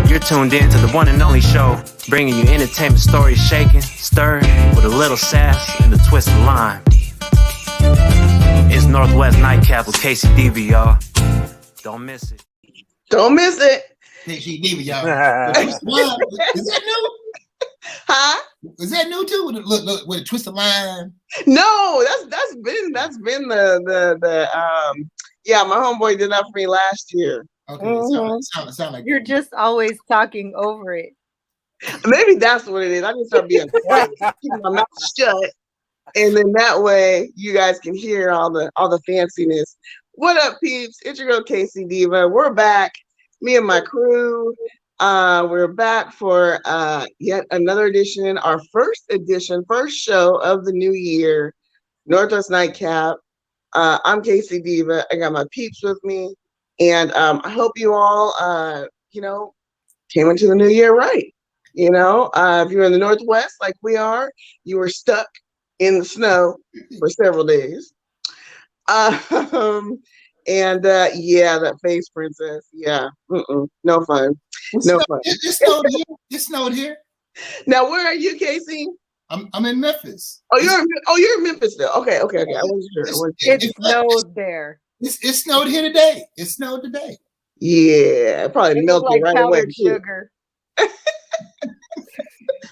You're tuned in to the one and only show, bringing you entertainment stories shaken, stirred, with a little sass and a twist of lime. It's Northwest Nightcap with K-Cee Deeva, y'all. Don't miss it. Don't miss it. K-Cee Deeva, y'all. Is that new? Huh? Is that new too? Look, with a twist of line. No, that's been the yeah, my homeboy did that for me last year. Okay, sound like you're just always talking over it. Maybe that's what it is. I need to start being quiet, keep my mouth shut, and then that way you guys can hear all the fanciness. What up, peeps? It's your girl K-Cee Deeva. We're back, me and my crew. We're back for yet another edition, our first show of the new year, Northwest Nightcap. I'm K-Cee Deeva. I got my peeps with me, and I hope you all, came into the new year right. If you're in the Northwest like we are, you were stuck in the snow for several days. And that face, princess. Yeah, no fun. No fun. It snowed here. Now, where are you, K-Cee? I'm in Memphis. Oh, you're in Memphis still. Okay. I wasn't sure. It snowed there. It snowed here today. It snowed today. Yeah, it probably melted like right powdered away. Sugar.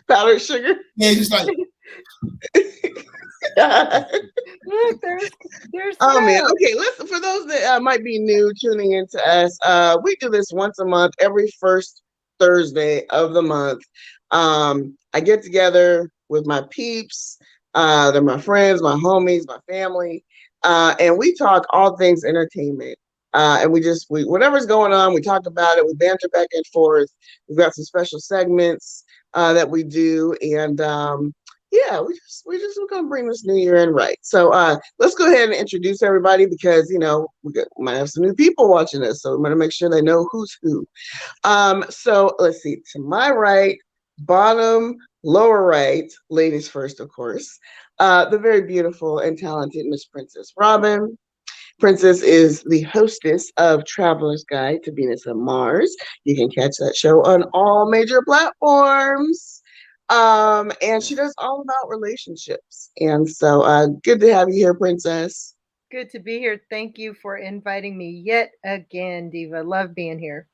Powdered sugar. Yeah, just like. Look, there's Oh man, okay. Listen, for those that might be new tuning into us, we do this once a month, every first Thursday of the month. I get together with my peeps, they're my friends, my homies, my family, and we talk all things entertainment. And we whatever's going on, we talk about it. We banter back and forth. We've got some special segments that we do, and we're gonna bring this new year in right. So let's go ahead and introduce everybody because we might have some new people watching us, so we're gonna make sure they know who's who. So let's see. To my right, bottom, lower right, ladies first, of course. The very beautiful and talented Miss Princess Robin. Princess is the hostess of Traveler's Guide to Venus and Mars. You can catch that show on all major platforms. And she does all about relationships. And so good to have you here, Princess. Good to be here. Thank you for inviting me yet again, Diva. Love being here.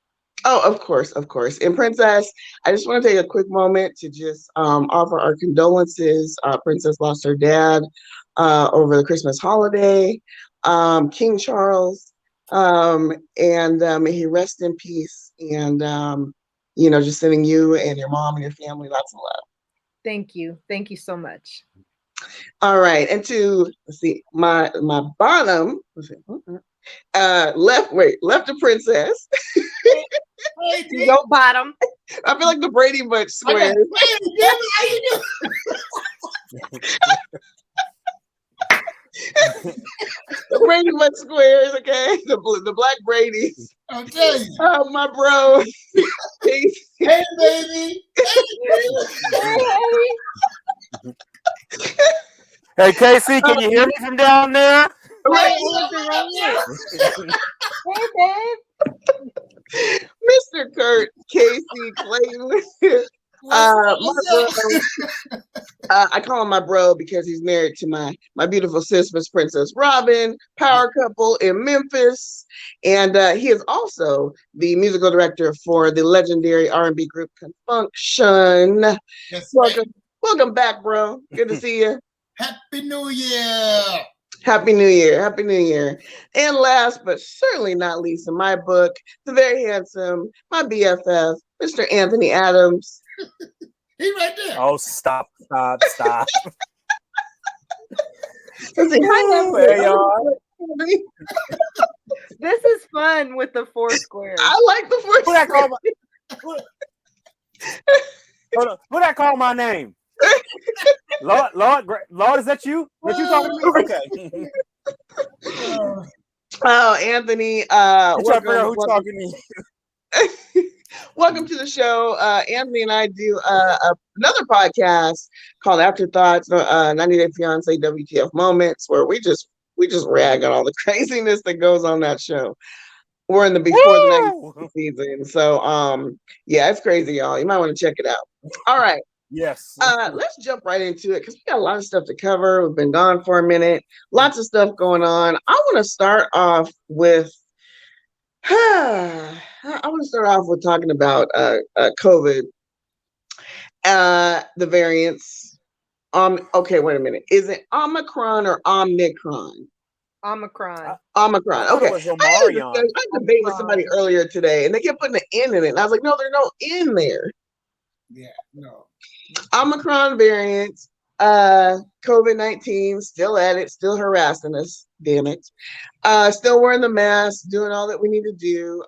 Oh, of course. And Princess, I just want to take a quick moment to just offer our condolences. Princess lost her dad over the Christmas holiday, King Charles, and may he rest in peace. And just sending you and your mom and your family lots of love. Thank you so much. All right, and let's see, my bottom, left to Princess. Go bottom. I feel like the Brady Bunch squares. How you doing? The Brady Bunch squares, okay? The Black Brady's. I'll tell you. Oh, my bro. Hey, baby. Hey, K-Cee, can you hear me from down there? Hey, babe. Mr. Kurt K-Cee Clayton. My bro, I call him my bro because he's married to my beautiful sis, Miss Princess Robin, power couple in Memphis, and he is also the musical director for the legendary R&B group Confunction. Yes, welcome back, bro. Good to see you. Happy New Year. Happy New Year. And last but certainly not least in my book, the very handsome, my BFF, Mr. Anthony Adams. He's right there. Oh, stop. Let's see, There you are. This is fun with the four squares. I like the four squares. What I call my name? Lord, is that you? What you talking to me? Okay. Oh, Anthony. Who's talking to you? Welcome to the show. Anthony and I do another podcast called Afterthoughts, 90 Day Fiance WTF Moments, where we just rag on all the craziness that goes on that show. We're in the before the next season. So yeah, it's crazy, y'all. You might want to check it out. All right. Yes. Let's jump right into it because we got a lot of stuff to cover. We've been gone for a minute. Lots of stuff going on. I want to start off with talking about COVID, the variants. Okay, wait a minute. Is it Omicron or Omicron? Omicron. Omicron. I thought Okay. it was I had a Omarion. debate with somebody earlier today, and they kept putting an N in it. And I was like, no, there's no N there. Yeah, no. Omicron variant, COVID-19, still at it, still harassing us. Damn it. Still wearing the mask, doing all that we need to do.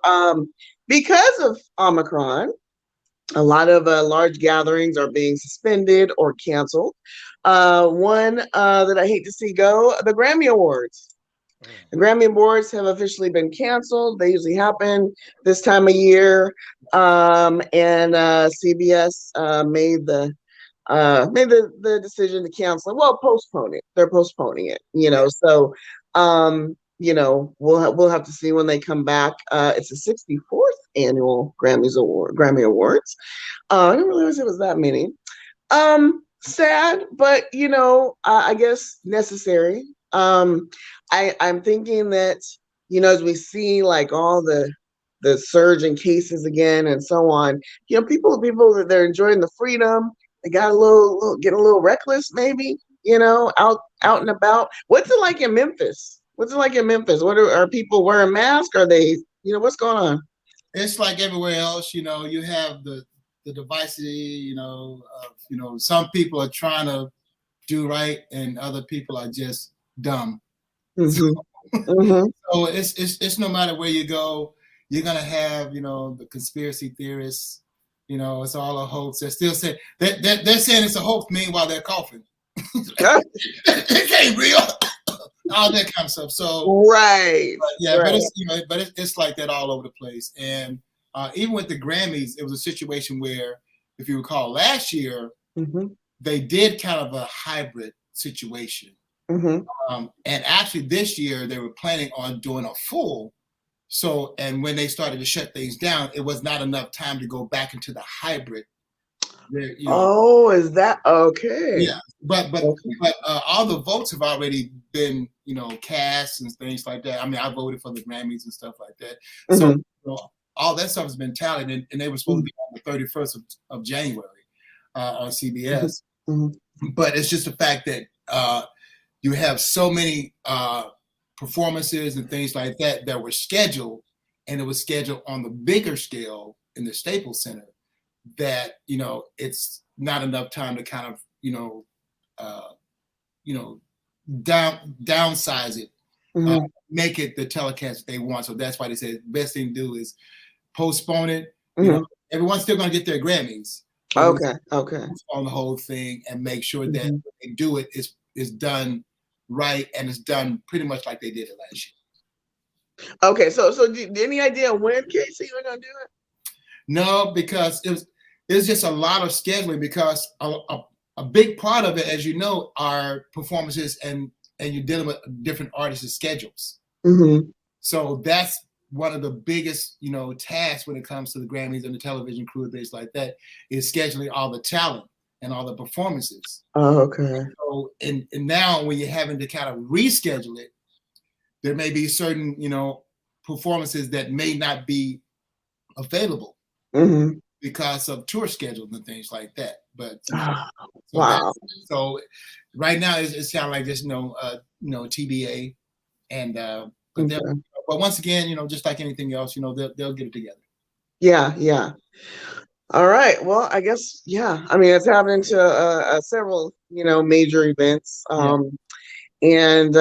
Because of Omicron, a lot of large gatherings are being suspended or canceled. One that I hate to see go, the Grammy Awards. The Grammy Awards have officially been canceled. They usually happen this time of year. And CBS made the decision to cancel it. Well, postpone it. They're postponing it, So we'll have to see when they come back. It's the 64th annual Grammy Awards. I didn't realize it was that many. Sad, but I guess necessary. I'm thinking that, as we see like all the surge in cases again and so on, people that they're enjoying the freedom, they got get a little reckless, maybe, out and about. What's it like in Memphis? What are people wearing masks? Are they, what's going on? It's like everywhere else, you have the devices, some people are trying to do right and other people are just dumb. Mm-hmm. So it's no matter where you go, you're gonna have the conspiracy theorists. It's all a hoax. They're still saying they're saying it's a hoax. Meanwhile, they're coughing. It ain't real. All that kind of stuff. So right. Right. But it's like that all over the place. And even with the Grammys, it was a situation where, if you recall, last year they did kind of a hybrid situation. And actually this year they were planning on doing a full. So, and when they started to shut things down, it was not enough time to go back into the hybrid. Oh, is that okay? Yeah, but all the votes have already been cast and things like that. I mean, I voted for the Grammys and stuff like that. So all that stuff has been tallied, and they were supposed to be on the 31st of January on CBS. But it's just the fact that you have so many performances and things like that were scheduled, and it was scheduled on the bigger scale in the Staples Center, that it's not enough time to kind of downsize it, make it the telecast they want. So that's why they said the best thing to do is postpone it. Everyone's still going to get their Grammys. Okay. On the whole thing and make sure that when they do it is done right, and it's done pretty much like they did it last year. Okay, so any idea when, K-Cee, we're gonna do it? No, because it's just a lot of scheduling, because a big part of it, as you know, are performances, and you're dealing with different artists' schedules. So that's one of the biggest tasks when it comes to the Grammys and the television crew, things like that, is scheduling all the talent and all the performances. Oh, okay. So and now when you're having to kind of reschedule it, there may be certain performances that may not be available because of tour schedules and things like that. But wow. So right now it's kind of like just TBA, and but once again, just like anything else, they'll get it together. Yeah. All right. Well, I guess, I mean, it's happening to several, major events. And,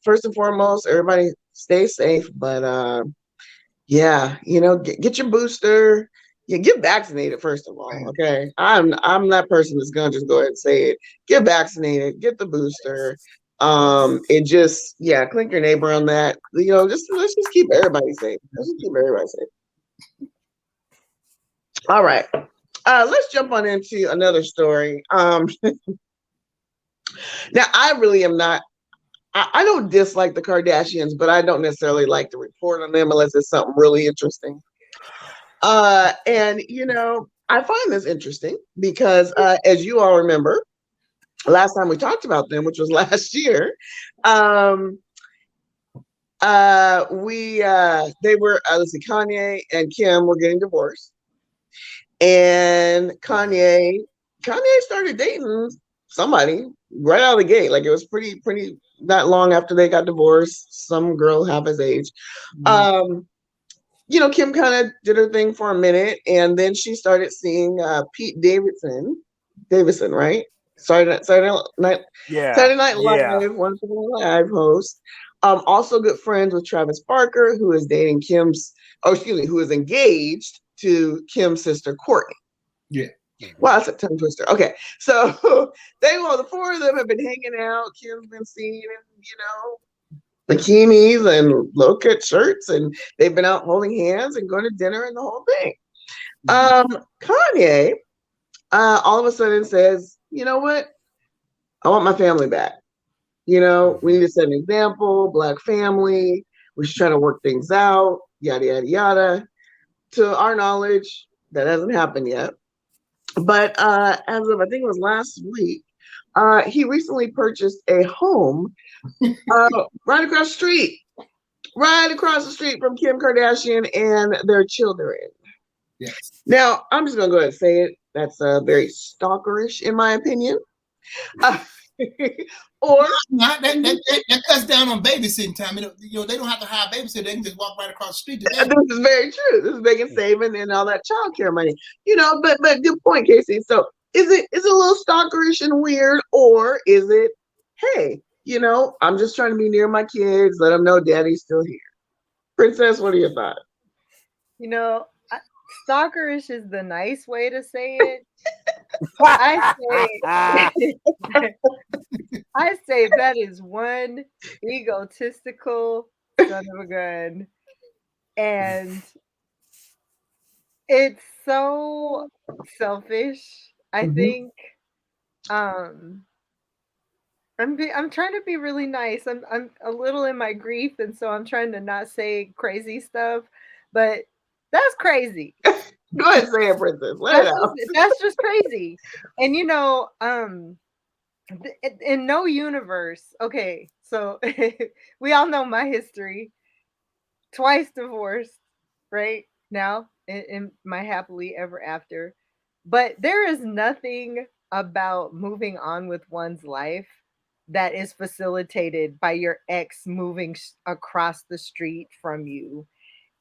first and foremost, everybody stay safe. But, get your booster. Yeah, get vaccinated, first of all, okay? I'm that person that's going to just go ahead and say it. Get vaccinated. Get the booster. And just, clink your neighbor on that. Let's just keep everybody safe. All right. Let's jump on into another story. Now, I I don't dislike the Kardashians, but I don't necessarily like to report on them unless it's something really interesting. And I find this interesting because, as you all remember, last time we talked about them, which was last year, Kanye and Kim were getting divorced, and Kanye started dating somebody right out of the gate. Like, it was pretty not long after they got divorced, some girl half his age. Kim kind of did her thing for a minute, and then she started seeing Pete Davidson, right? Saturday Night Live, one of the live hosts. Also good friends with Travis Barker, who is dating who is engaged to Kim's sister Courtney. Yeah. Wow, that's a tongue twister. Okay, so the four of them have been hanging out. Kim's been seen in, bikinis and low-cut shirts, and they've been out holding hands and going to dinner and the whole thing. Kanye, all of a sudden says, "You know what? I want my family back. We need to set an example. Black family. We're just trying to work things out. Yada yada yada." To our knowledge, that hasn't happened yet. But as of, I think it was last week, he recently purchased a home right across the street from Kim Kardashian and their children. Yes. Now, I'm just going to go ahead and say it. That's very stalkerish, in my opinion. Or that cuts down on babysitting time. They don't have to hire a babysitter. They can just walk right across the street to that. This is very true. This is big and saving and all that childcare money. But good point, K-Cee. So is it a little stalkerish and weird, or is it, hey, I'm just trying to be near my kids, let them know daddy's still here? Princess, what are your thoughts? Stalkerish is the nice way to say it. I say that is one egotistical son of a gun, and it's so selfish. I think I'm trying to be really nice. I'm a little in my grief, and so I'm trying to not say crazy stuff, but that's crazy. Go ahead and say it, Princess. That's just crazy. And in no universe, okay, so we all know my history. Twice divorced, right now in my happily ever after. But there is nothing about moving on with one's life that is facilitated by your ex moving across the street from you.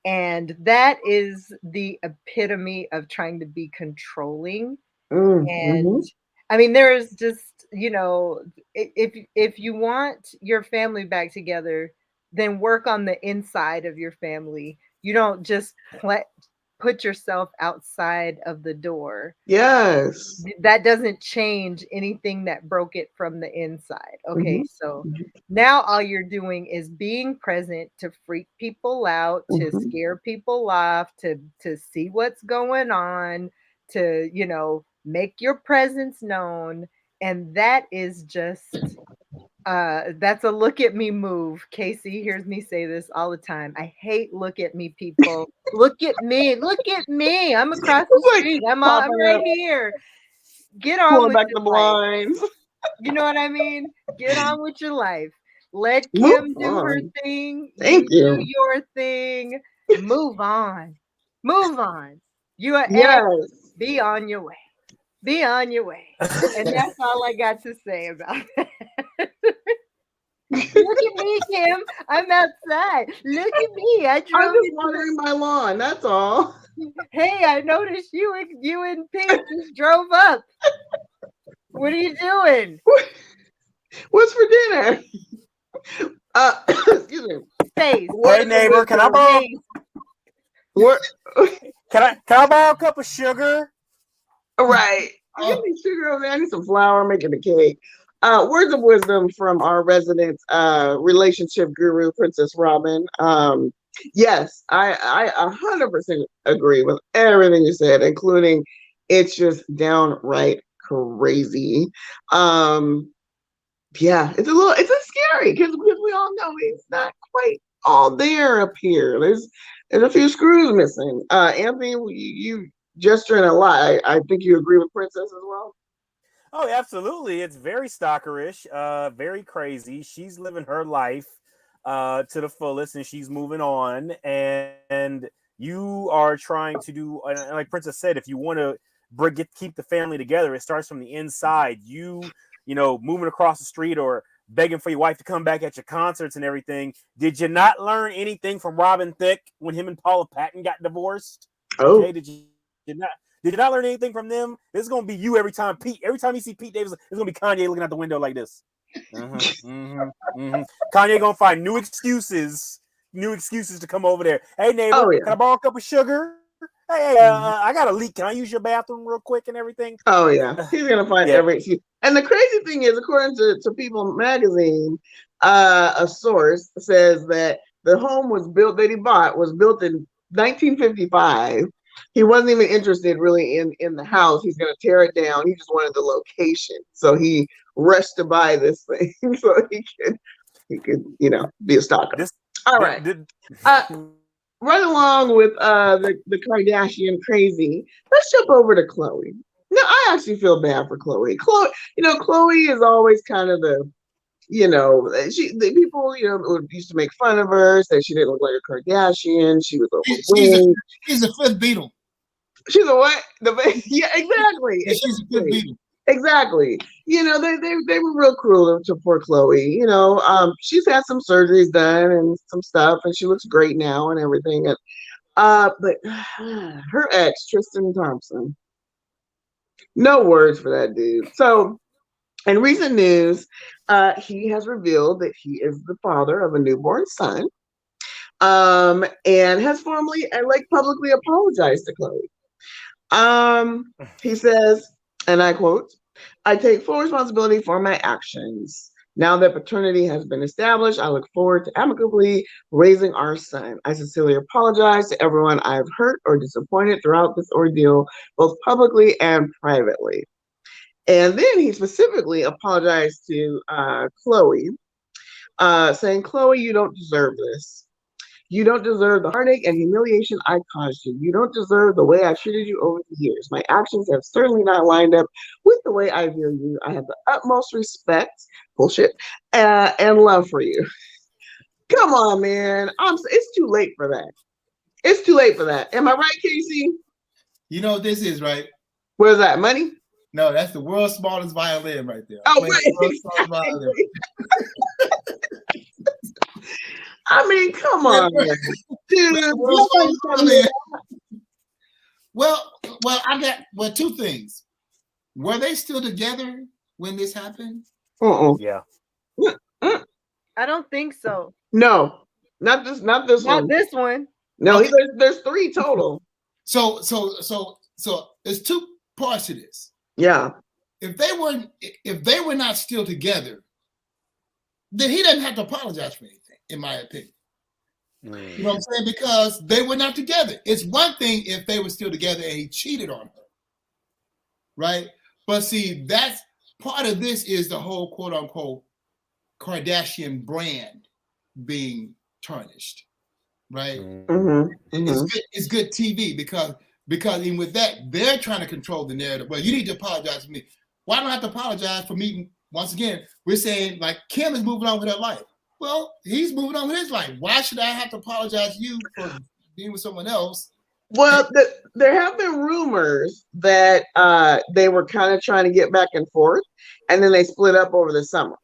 And that is the epitome of trying to be controlling. And I mean, there is just, if you want your family back together, then work on the inside of your family. You don't just put yourself outside of the door. Yes. That doesn't change anything that broke it from the inside. Okay, so now all you're doing is being present to freak people out, to scare people off, to see what's going on, to, make your presence known. And that is just, that's a look at me move. K-Cee hears me say this all the time. I hate look at me people. Look at me. I'm across the street. I'm right here. Get on with your life. You know what I mean? Get on with your life. Let Kim do her thing. Thank you. Do your thing. Move on. You are yes. Be on your way. And that's all I got to say about that. Look at me, Kim. I'm outside. Look at me. I'm just watering my lawn. That's all. Hey, I noticed you and Pink just drove up. What are you doing? What's for dinner? Excuse me. Hey neighbor, can I borrow? Can I borrow a cup of sugar? Right. I need sugar over there. I need some flour. I'm making a cake. Words of wisdom from our resident relationship guru, Princess Robin. Yes, I 100% agree with everything you said, including it's just downright crazy. Yeah, it's a scary because we all know he's not quite all there up here. There's a few screws missing. Anthony, you gesturing a lot. I think you agree with Princess as well. Oh, absolutely. It's very stalkerish, very crazy. She's living her life to the fullest and she's moving on. And you are trying to do, like Princess said, if you want to keep the family together, it starts from the inside. You know, moving across the street or begging for your wife to come back at your concerts and everything. Did you not learn anything from Robin Thicke when him and Paula Patton got divorced? Oh. Okay, did you not learn anything from them? This is gonna be you every time you see Pete Davis, it's gonna be Kanye looking out the window like this. Kanye gonna find new excuses to come over there. Hey neighbor, can I borrow a cup of sugar? Hey, I got a leak. Can I use your bathroom real quick and everything? Oh yeah, he's gonna find every excuse. And the crazy thing is, according to People magazine, a source says that the home that he bought was built in 1955. He wasn't even interested really in the house. He's going to tear it down. He just wanted the location. So he rushed to buy this thing so he could be a stalker. All right. Right along with the Kardashian crazy, let's jump over to Khloe. Now, I actually feel bad for Khloe. Khloe is always kind of the people used to make fun of her, say she didn't look like a Kardashian. She was overweight. She's a fifth Beatle. She's a what? Yeah, exactly. Yeah, she's a fifth Beatle. Exactly. They were real cruel to poor Khloe. She's had some surgeries done and some stuff, and she looks great now and everything. And but her ex, Tristan Thompson, no words for that dude. So, in recent news, he has revealed that he is the father of a newborn son, and has formally and publicly apologized to Khloe. He says, and I quote, "I take full responsibility for my actions. Now that paternity has been established, I look forward to amicably raising our son. I sincerely apologize to everyone I've hurt or disappointed throughout this ordeal, both publicly and privately." And then he specifically apologized to Khloe, saying, "Khloe, you don't deserve this. You don't deserve the heartache and humiliation I caused you. You don't deserve the way I treated you over the years. My actions have certainly not lined up with the way I view you. I have the utmost respect," bullshit, "and love for you." Come on, man. It's too late for that. It's too late for that. Am I right, K-Cee? You know what this is, right? Where's that? Money? No, that's the world's smallest violin right there. Oh, right. I mean, come on, dude. Well, I got two things. Were they still together when this happened? Yeah. I don't think so. No, not this one. Not this one. No, there's three total. So there's two parts to this. Yeah. If they were not still together, then he doesn't have to apologize for anything, in my opinion. You know what I'm saying? Because they were not together. It's one thing if they were still together and he cheated on her, right? But see, that's part of this is the whole quote unquote Kardashian brand being tarnished, right? It's good TV because even with that, they're trying to control the narrative. Well, you need to apologize to me. Why don't I have to apologize for me? Once again, we're saying like Kim is moving on with her life. Well, he's moving on with his life. Why should I have to apologize to you for being with someone else? Well, there have been rumors that they were kind of trying to get back and forth, and then they split up over the summer.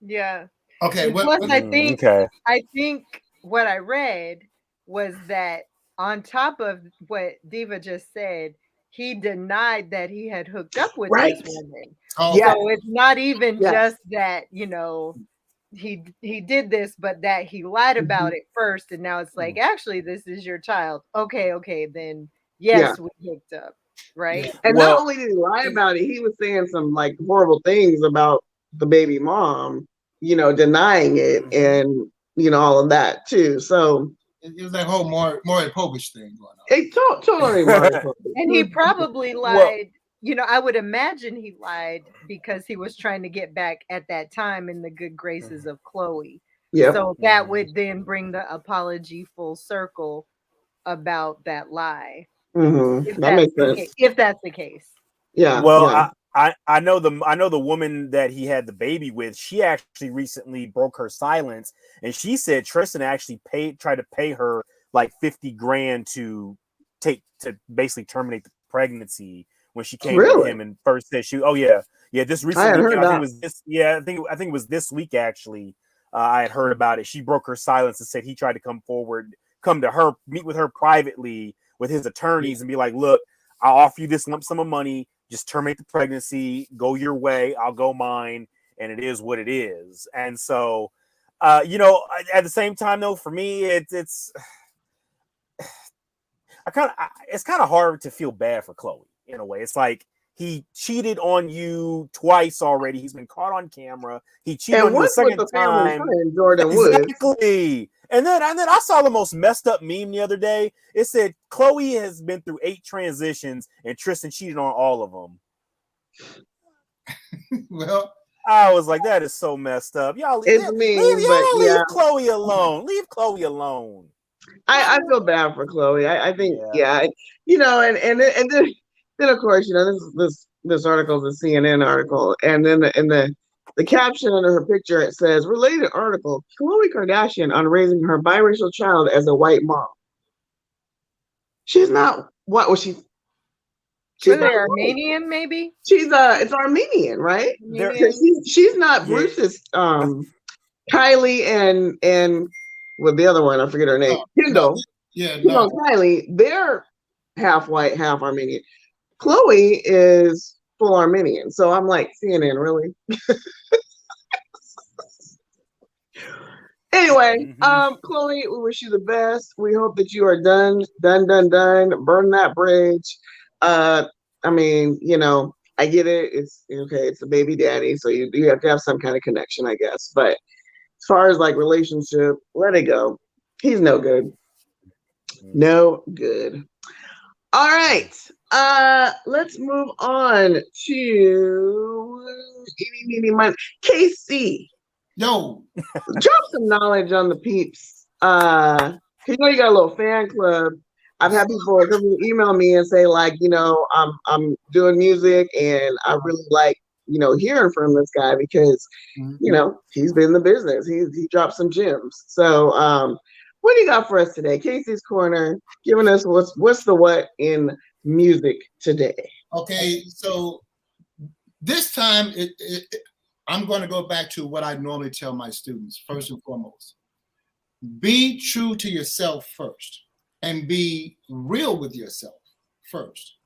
Yeah. Okay. I think what I read was that on top of what Diva just said, he denied that he had hooked up with this woman. Oh, yeah. So it's not even just that, he did this, but that he lied about it first, and now it's like, actually, this is your child. Okay, then yes, we hooked up, right? And not only did he lie about it, he was saying some like horrible things about the baby mom, denying it, and all of that too. So it was that whole Maury Povich thing going on. It totally Maury Povich. And he probably lied I would imagine he lied because he was trying to get back at that time in the good graces of Chloe. Yep. So that would then bring the apology full circle about that lie. That makes sense. If that's the case. Yeah. Well, yeah. I know the woman that he had the baby with. She actually recently broke her silence, and she said Tristan actually tried to pay her like $50,000 to basically terminate the pregnancy when she came to him and first said this recently. I think it was this. Yeah, I think it was this week actually. I had heard about it. She broke her silence and said he tried to come to her, meet with her privately with his attorneys and be like, look, I'll offer you this lump sum of money. Just terminate the pregnancy, go your way, I'll go mine, and it is what it is. And so, at the same time, though, for me, it's kind of hard to feel bad for Chloe in a way. It's like he cheated on you twice already. He's been caught on camera. He cheated on you the second time. Jordan exactly. Woods. And then I saw the most messed up meme the other day. It said Chloe has been through 8 transitions and Tristan cheated on all of them. Well, I was like, that is so messed up. Y'all leave Chloe alone. Leave Chloe alone. I feel bad for Chloe. I think and then of course this article is a CNN article, and then the caption under her picture, it says, related article, Khloe Kardashian on raising her biracial child as a white mom. She's not, what was she? She's Armenian, maybe? It's Armenian, right? She's not Bruce's, Kylie and well, the other one, I forget her name. Kendall. Kylie, they're half white, half Armenian. Chloe is full Armenian. So I'm like, CNN, really? Anyway, Chloe, we wish you the best. We hope that you are done. Burn that bridge. I mean, I get it. It's okay. It's a baby daddy. So you have to have some kind of connection, I guess. But as far as like relationship, let it go. He's no good. No good. All right. Let's move on to K-Cee. Yo, drop some knowledge on the peeps. You got a little fan club. I've had people email me and say like, I'm doing music and I really like, hearing from this guy because, he's been in the business. He dropped some gems. So, what do you got for us today? K-Cee's Corner, giving us what's the what in music today. Okay, so this time I'm going to go back to what I normally tell my students. First and foremost, be true to yourself first and be real with yourself first,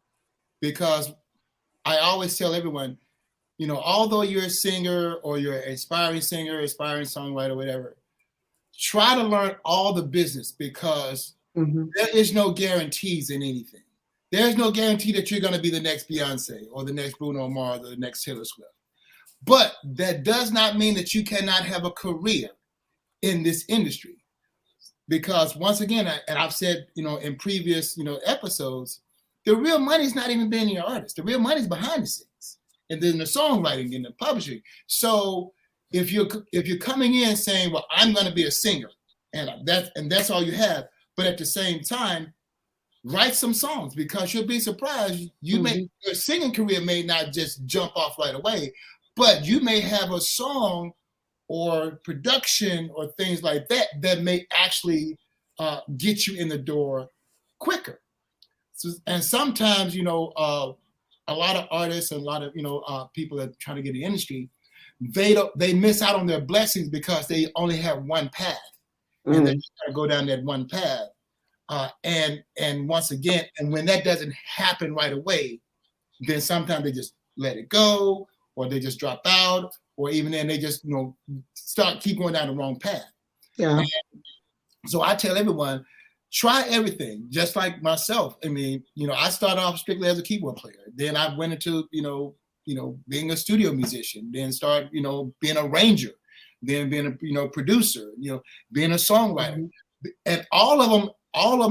because I always tell everyone, although you're a singer or you're an aspiring singer, aspiring songwriter, whatever, try to learn all the business, because there is no guarantees in anything. There's no guarantee that you're going to be the next Beyonce or the next Bruno Mars or the next Taylor Swift. But that does not mean that you cannot have a career in this industry. Because once again, and I've said, in previous, episodes, the real money is not even being your artist. The real money is behind the scenes, and then the songwriting and the publishing. So if you're coming in saying, well, I'm going to be a singer, and that's all you have, but at the same time, write some songs, because you'll be surprised. Your singing career may not just jump off right away, but you may have a song or production or things like that may actually get you in the door quicker. So, and sometimes, a lot of artists and a lot of people that are trying to get in the industry, they miss out on their blessings because they only have one path, and they just gotta go down that one path. And once again, and when that doesn't happen right away, then sometimes they just let it go, or they just drop out, or even then they just keep going down the wrong path. Yeah. And so I tell everyone, try everything, just like myself. I mean, I started off strictly as a keyboard player. Then I went into being a studio musician. Then started being a arranger. Then being a producer. Being a songwriter. And all of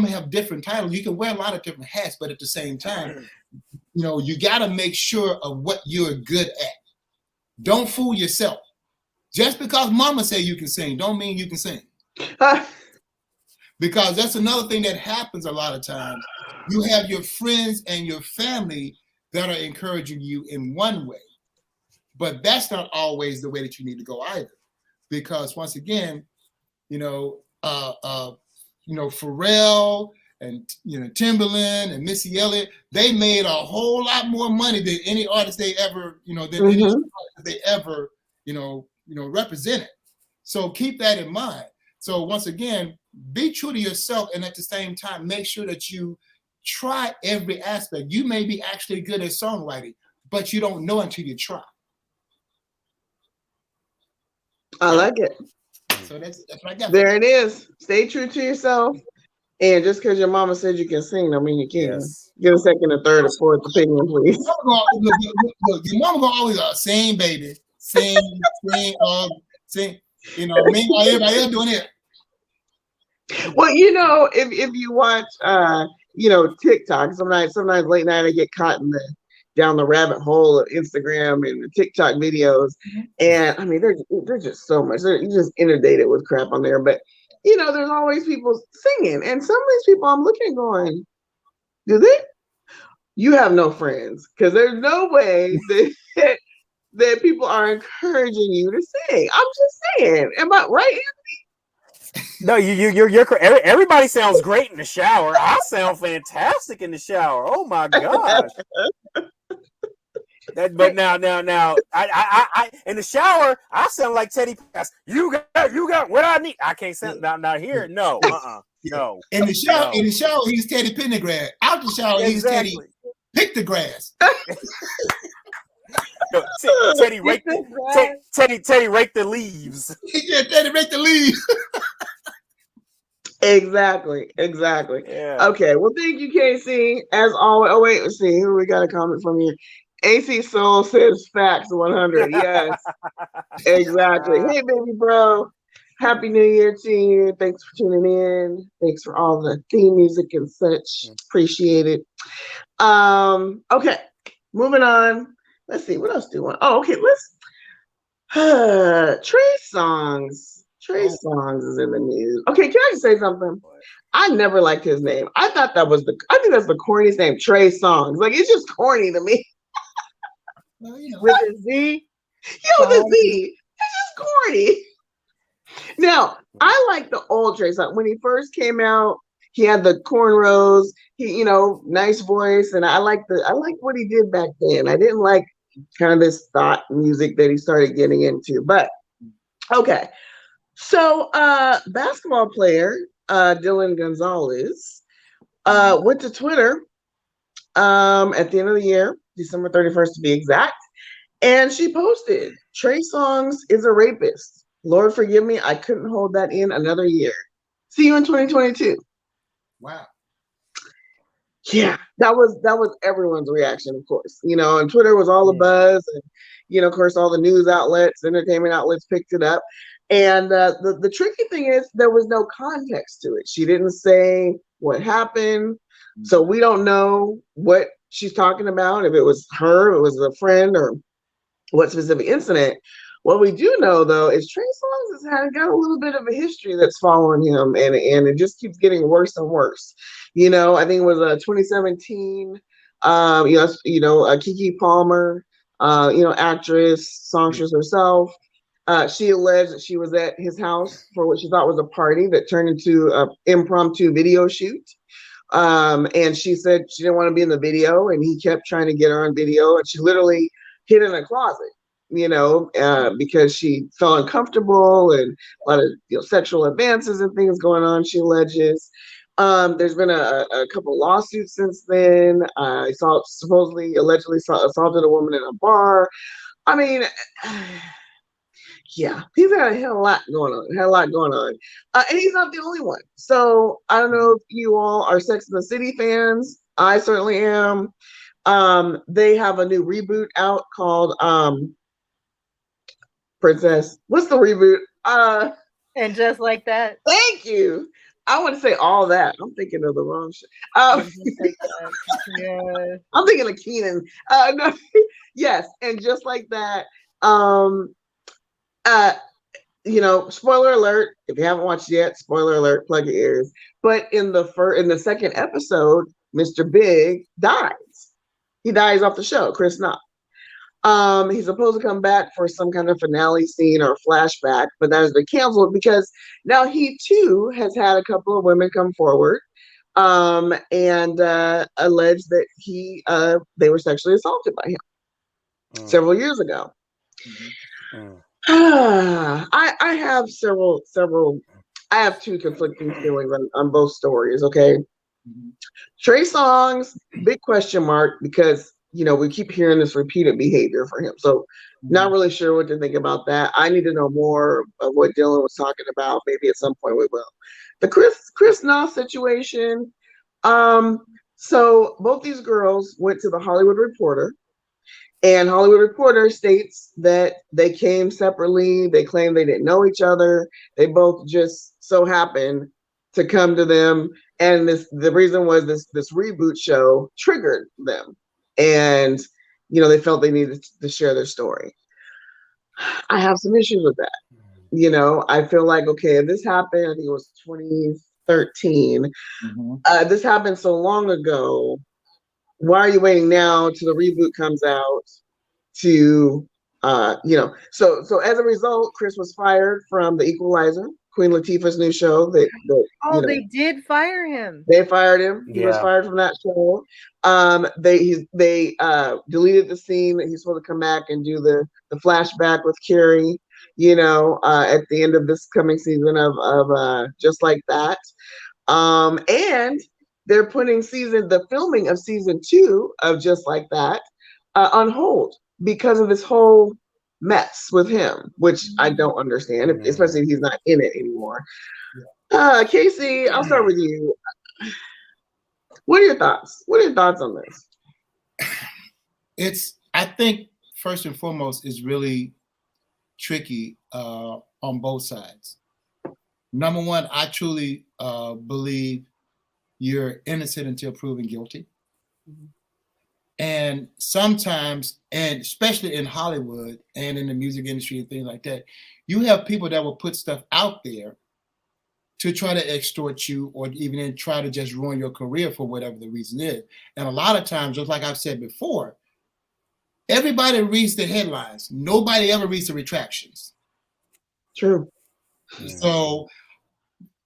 them have different titles. You can wear a lot of different hats, but at the same time, you got to make sure of what you're good at. Don't fool yourself. Just because mama say you can sing, don't mean you can sing. Because that's another thing that happens a lot of times. You have your friends and your family that are encouraging you in one way, but that's not always the way that you need to go either. Because once again, Pharrell and Timberland and Missy Elliott, they made a whole lot more money than any artist they ever, any artist they ever, represented. So keep that in mind. So once again, be true to yourself, and at the same time, make sure that you try every aspect. You may be actually good at songwriting, but you don't know until you try. I like it. So that's what I got. There it is. Stay true to yourself. And just because your mama said you can sing, don't mean you can. Yes. Get a second, a third, or fourth opinion, please. Look, your mama gonna always sing, baby. Sing. Meanwhile, everybody else doing it. Well, if you watch TikTok, sometimes late night I get caught down the rabbit hole of Instagram and the TikTok videos. And I mean, there's just so much. You're just inundated with crap on there. But there's always people singing. And some of these people I'm looking going, do they? You have no friends, because there's no way that people are encouraging you to sing. I'm just saying. Am I right, Anthony? No, you're correct. Everybody sounds great in the shower. I sound fantastic in the shower. Oh my gosh. But now, I in the shower, I sound like Teddy Pass. You got what I need. I can't sound not here. No, no. In the shower, he's Teddy Pendergrass. Out the shower, he's Teddy Pick the Grass. No, Teddy rake the leaves. Yeah, Teddy rake the leaves. Exactly. Yeah. Okay. Well, thank you, K-Cee. As always. Oh wait, let's see. Here we got a comment from you. AC Soul says facts 100. Yes, exactly. Hey, baby bro. Happy New Year to you. Thanks for tuning in. Thanks for all the theme music and such. Appreciate it. Okay, moving on. Let's see. What else do you want? Oh, okay. Trey Songz. Trey Songz is in the news. Okay, can I just say something? I never liked his name. I think that's the corniest name, Trey Songz. Like, it's just corny to me. With a Z? Yeah, with a Z. It's just corny. Now, I like the old Trey Songz. When he first came out, he had the cornrows, nice voice, and I liked what he did back then. I didn't like kind of this thought music that he started getting into. But okay. So basketball player Dylan Gonzalez went to Twitter at the end of the year, December 31st to be exact, and she posted, Trey Songz is a rapist. Lord forgive me, I couldn't hold that in another year. See you in 2022. Wow. Yeah, that was everyone's reaction, of course. And Twitter was all the buzz, and of course, all the news outlets, entertainment outlets picked it up. And the tricky thing is there was no context to it. She didn't say what happened, so we don't know what she's talking about. If it was her, if it was a friend, or what specific incident. What we do know, though, is Trey Songz has got a little bit of a history that's following him, and it just keeps getting worse and worse. I think it was 2017. Keke Palmer, actress, songstress herself. She alleged that she was at his house for what she thought was a party that turned into an impromptu video shoot. And she said she didn't want to be in the video, and he kept trying to get her on video, and she literally hid in a closet, because she felt uncomfortable, and a lot of sexual advances and things going on, she alleges. There's been a couple lawsuits since then. He allegedly assaulted a woman in a bar. I mean, yeah, he's had a lot going on. And he's not the only one. So I don't know if you all are Sex and the City fans. I certainly am. They have a new reboot out called Princess. What's the reboot? And Just Like That. Thank you. I wouldn't say all that. I'm thinking of the wrong shit. Um, Just like that. Yeah. I'm thinking of Keenan. No, yes, and just like that. Uh, spoiler alert. If you haven't watched yet, spoiler alert. Plug your ears. But in the second episode, Mr. Big dies. He dies off the show. Chris Knott. He's supposed to come back for some kind of finale scene or flashback, but that has been canceled because now he too has had a couple of women come forward and allege that they were sexually assaulted by him several years ago. I have several. I have two conflicting feelings on both stories. Okay, Trey Songz, big question mark because we keep hearing this repeated behavior for him. So not really sure what to think about that. I need to know more of what Dylan was talking about. Maybe at some point we will. The Chris Knott situation. So both these girls went to the Hollywood Reporter. And Hollywood Reporter states that they came separately. They claim they didn't know each other. They both just so happened to come to them. And the reason was this reboot show triggered them. And, they felt they needed to share their story. I have some issues with that. I feel like, okay, this happened, I think it was 2013. This happened so long ago. Why are you waiting now till the reboot comes out to, so as a result, Chris was fired from The Equalizer, Queen Latifah's new show that they did fire him. They fired him. He was fired from that show. They deleted the scene that he's supposed to come back and do the flashback with Carrie, at the end of this coming season of Just Like That. And they're putting the filming of season 2 of Just Like That on hold because of this whole mess with him, which I don't understand, especially if he's not in it anymore. K-Cee, I'll start with you. What are your thoughts? What are your thoughts on this? I think first and foremost is really tricky on both sides. Number one, I truly believe you're innocent until proven guilty. And sometimes, and especially in Hollywood and in the music industry and things like that, you have people that will put stuff out there to try to extort you or even try to just ruin your career for whatever the reason is. And a lot of times, just like I've said before, everybody reads the headlines. Nobody ever reads the retractions. True. So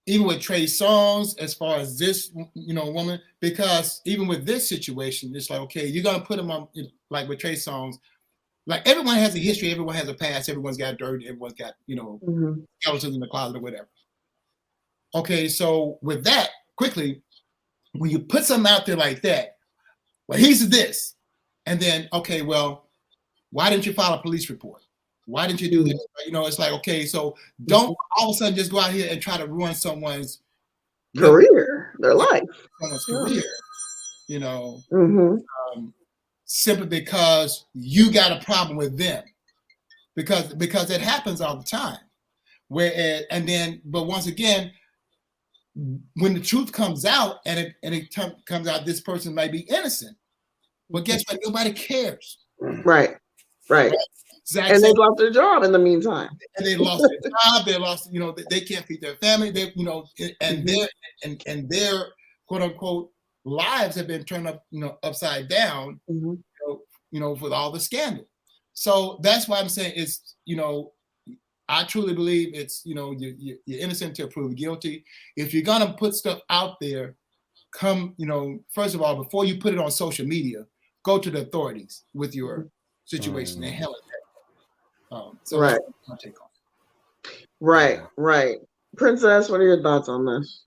even with Trey Songz, as far as this, woman, because even with this situation, it's like, okay, you're going to put him on, like with Trey Songz, like everyone has a history, everyone has a past, everyone's got dirt, everyone's got, skeletons in the closet or whatever. Okay, so with that, quickly, when you put something out there like that, well, he's this, and then, okay, well, why didn't you file a police report? Why didn't you do this? It's like, okay, so don't all of a sudden just go out here and try to ruin someone's career, their life, someone's career, simply because you got a problem with them, because it happens all the time. But once again, when the truth comes out and it comes out, this person might be innocent. But guess what? Nobody cares. Right. Exactly. And they lost their job in the meantime. And they lost their job. They lost, they can't feed their family. They, and their quote unquote lives have been turned up, upside down, with all the scandal. So that's why I'm saying it's, I truly believe it's, you're innocent until proven guilty. If you're gonna put stuff out there, first of all, before you put it on social media, go to the authorities with your situation and handle it. So right. That's my take on it. Right. Princess, what are your thoughts on this?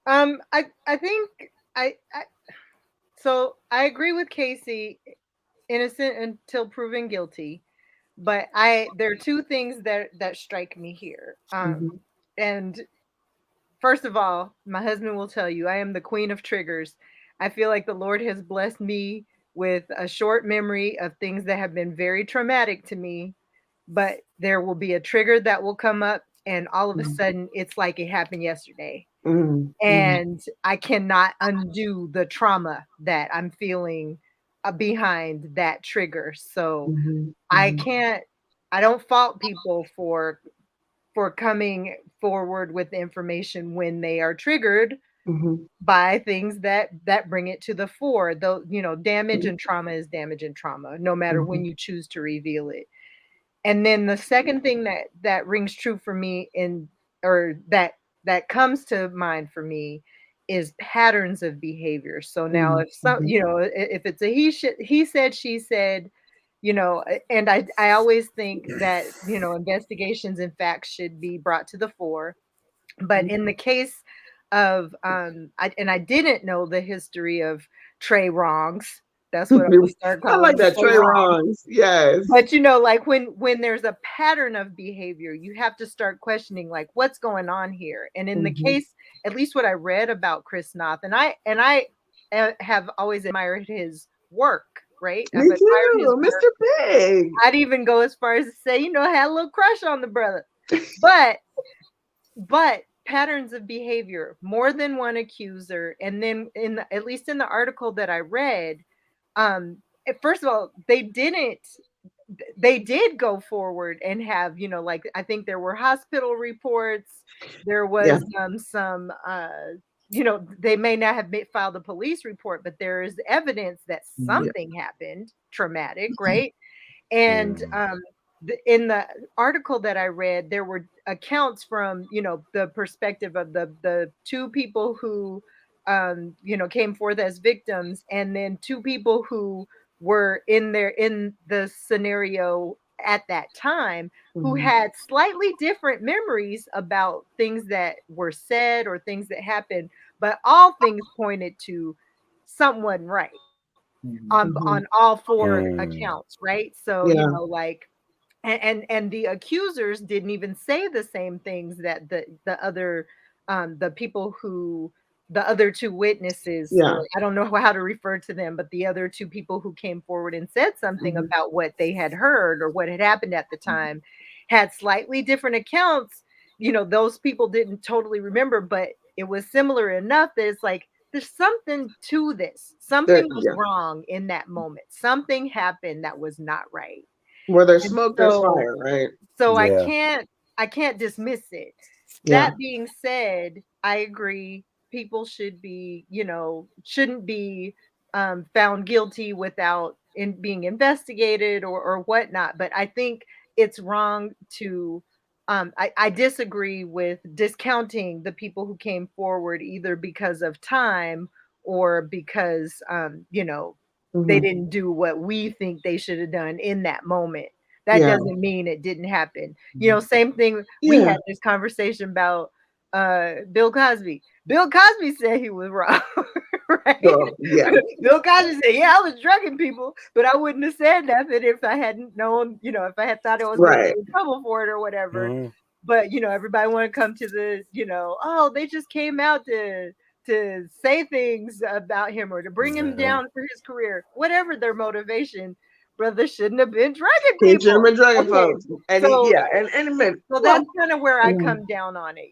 I think so I agree with K-Cee, innocent until proven guilty. But there are two things that strike me here. And first of all, my husband will tell you, I am the queen of triggers. I feel like the Lord has blessed me with a short memory of things that have been very traumatic to me, but there will be a trigger that will come up and all of a sudden it's like it happened yesterday. and I cannot undo the trauma that I'm feeling behind that trigger. So I don't fault people for coming forward with information when they are triggered by things that bring it to the fore. Though, damage and trauma is damage and trauma, no matter when you choose to reveal it. And then the second thing that rings true for me or that comes to mind for me is patterns of behavior. So now if if it's a he said, she said, and I always think that, investigations and facts should be brought to the fore. But in the case of I didn't know the history of Trey Wrongs. That's what I'm gonna start I calling like that, Trey Wrongs. Yes. But like when there's a pattern of behavior, you have to start questioning like what's going on here. And in the case, at least what I read about Chris Noth, and I have always admired his work, right? Me too, Mr. Big. I'd even go as far as to say, I had a little crush on the brother. But patterns of behavior, more than one accuser, and then at least in the article that I read, first of all, they did go forward and have, like I think there were hospital reports, there was some they may not have filed a police report, but there is evidence that something happened traumatic, right? And in the article that I read, there were accounts from, the perspective of the two people who, came forth as victims, and then two people who were in the scenario at that time, who had slightly different memories about things that were said or things that happened, but all things pointed to someone right on all four accounts, right? So like, and the accusers didn't even say the same things that the other the people who the other two witnesses, I don't know how to refer to them, but the other two people who came forward and said something about what they had heard or what had happened at the time had slightly different accounts. Those people didn't totally remember, but it was similar enough that it's like there's something to this. Something was wrong in that moment. Something happened that was not right. Where there's smoke, there's fire, right? So I can't dismiss it. That being said, I agree. People should be, shouldn't be found guilty without being investigated or whatnot. But I think it's wrong to. I disagree with discounting the people who came forward either because of time or because they didn't do what we think they should have done in that moment. That doesn't mean it didn't happen. Same thing. We had this conversation about Bill Cosby. Bill Cosby said he was wrong. Right? Bill Cosby said, I was drugging people, but I wouldn't have said nothing if I hadn't known, if I had thought I was going to get in trouble for it or whatever. But, everybody want to come to the, oh, they just came out to say things about him or to bring him down for his career, whatever their motivation. Brother shouldn't have been drugging people. He shouldn't have been drugging folks. And so that's kind of where I come down on it.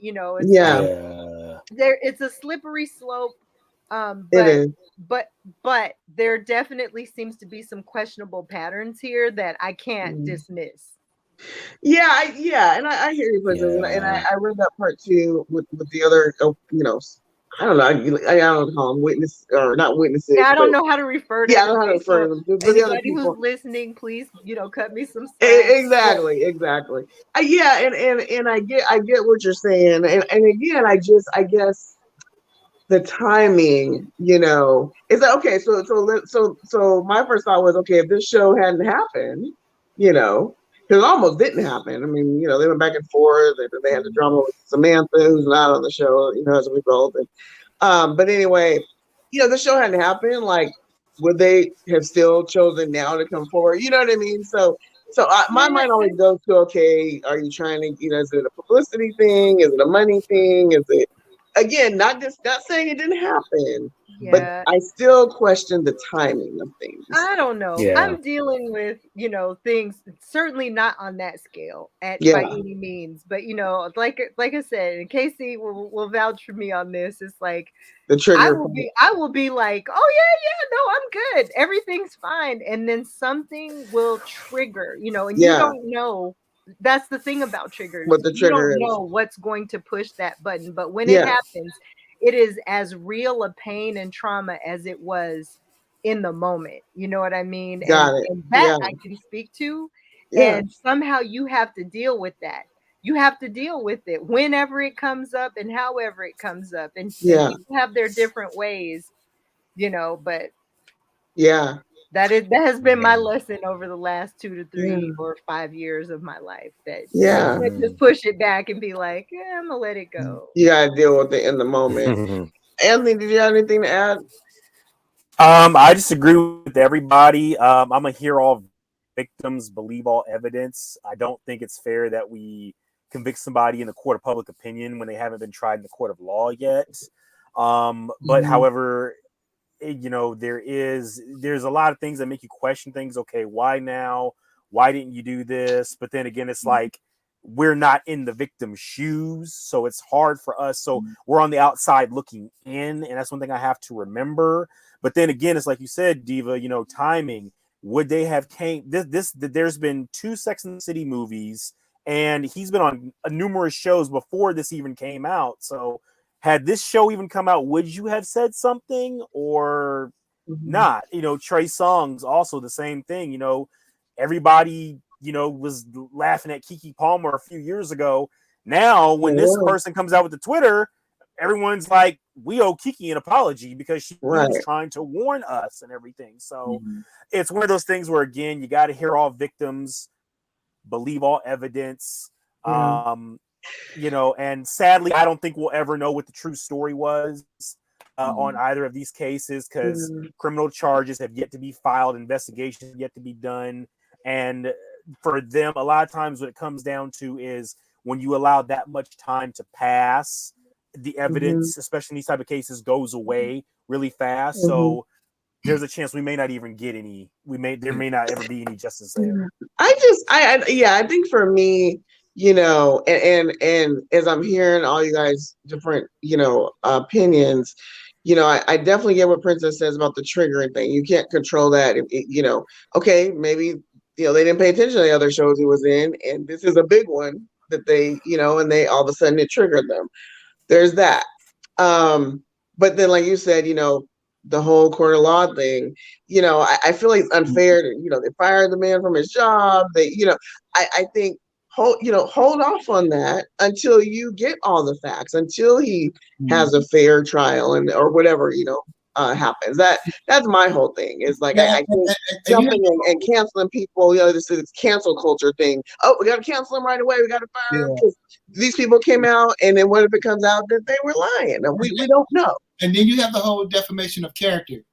It's a slippery slope. But there definitely seems to be some questionable patterns here that I can't dismiss. And I hear you, and I read that part too with the other, I don't know. I don't call them witness or not witnesses. Yeah, I don't know how to refer to them. I don't know how to refer to them. Anybody who's listening, please, cut me some stuff. Exactly. And I get what you're saying. And again, I guess the timing, is that okay? So my first thought was, okay, if this show hadn't happened, because it almost didn't happen. I mean, they went back and forth. They had the drama with Samantha, who's not on the show, as a result. And, but anyway, the show hadn't happened. Like, would they have still chosen now to come forward? You know what I mean? So my mind always goes to, okay, are you trying to, is it a publicity thing? Is it a money thing? Is it, again, not saying it didn't happen, but Yeah. I still question the timing of things. I don't know. Yeah. I'm dealing with, things certainly not on that scale by Yeah, any means. But like I said, and K-Cee will vouch for me on this. It's like the I trigger will point. be like, oh yeah, no, I'm good. Everything's fine. And then something will trigger, and you Yeah, don't know. That's the thing about triggers. what the You trigger don't is. know what's going to push that button. But when it Yeah, happens, it is as real a pain and trauma as it was in the moment. You know what I mean? And got it. and that Yeah, I can speak to. yeah, And somehow you have to deal with that. You have to deal with it whenever it comes up and however it comes up. And yeah, people have their different ways, but yeah, that has been my lesson over the last 2 to 3 yeah, or 5 years of my life, that you yeah. can't just push it back and be like, yeah, I'm gonna let it go. You gotta deal with it in the moment. Anthony, did you have anything to add? I disagree with everybody. I'm gonna hear all victims, believe all evidence. I don't think it's fair that we convict somebody in the court of public opinion when they haven't been tried in the court of law yet. But however, there's a lot of things that make you question things. Okay, why now? Why didn't you do this? But then again, it's like we're not in the victim's shoes, so it's hard for us. So we're on the outside looking in, and that's one thing I have to remember. But then again, it's like you said, Diva, timing. Would they have there's been 2 Sex and the City movies, and he's been on numerous shows before this even came out. So had this show even come out, would you have said something or not? Trey Songz, also the same thing. Everybody, was laughing at Keke Palmer a few years ago. Now, when this person comes out with the Twitter, everyone's like, we owe Keke an apology because she was trying to warn us and everything. So it's one of those things where, again, you got to hear all victims, believe all evidence. And sadly, I don't think we'll ever know what the true story was on either of these cases, because criminal charges have yet to be filed, investigations have yet to be done. And for them, a lot of times what it comes down to is when you allow that much time to pass, the evidence, especially in these type of cases, goes away really fast. So there's a chance we may not even get any. There may not ever be any justice there. I think for me, and as I'm hearing all you guys different, opinions, I definitely get what Princess says about the triggering thing. You can't control that. Okay, maybe, they didn't pay attention to the other shows he was in, and this is a big one that they, and they all of a sudden it triggered them. There's that. But then, like you said, the whole court of law thing, I feel like it's unfair to, they fired the man from his job. I think hold off on that until you get all the facts, until he has a fair trial or whatever, happens. That's my whole thing. Is like I think jumping and canceling people, this is cancel culture thing. Oh, we got to cancel them right away. We got to fire them because these people came out, and then what if it comes out that they were lying? And we don't know. And then you have the whole defamation of character,